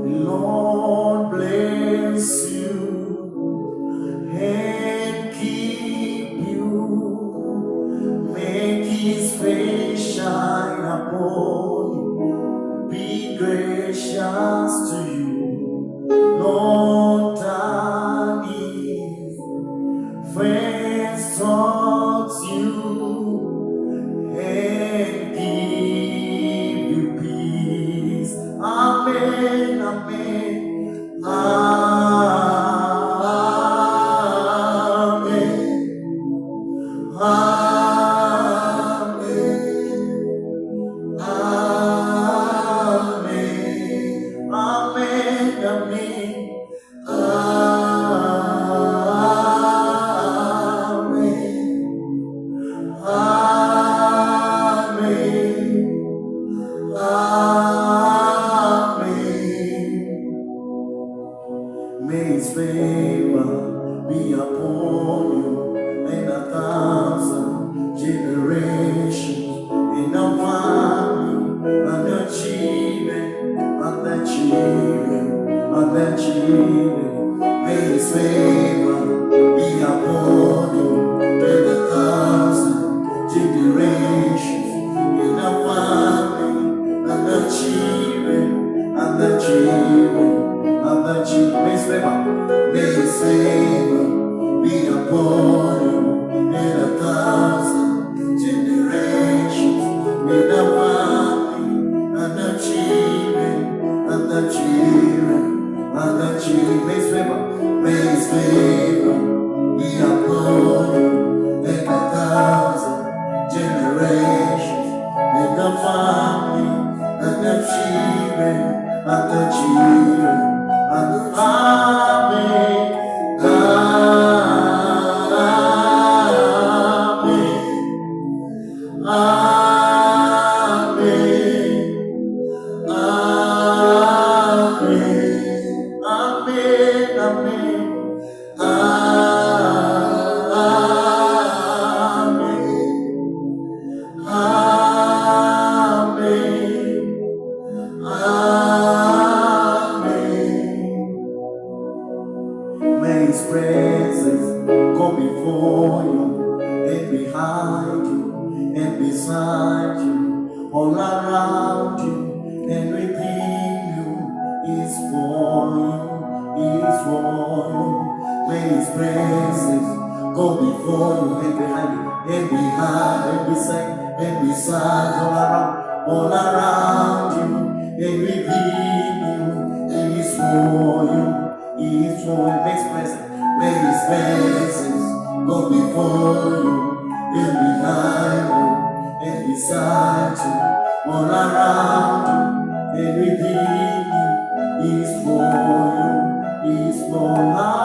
Lord bless you and keep you. Make his face shine upon you. Be gracious to you. Lord, turn his face towards you and give you peace. Amen, amen, amen, amen, amen, amen, amen. May his favor be upon you and 1,000 generations in our family and the children and the children and the children. May his favor be upon you and 1,000 generations in our family and the children and the children. May his favor be upon you in 1,000 generations, in the family and the children and the children and the children. May his favor be upon you in 1,000 generations, in the family and the children and the children. Amen, amen, amen, amen, May his presence go before you and behind you and beside you, all around you and within you. Is for you, is for you. May his presence go before you and behind you and behind and beside all around you and within you. Is for you. Is for you. May his presence go before you and behind you and beside you, all around you and within you. Is for you, is for you.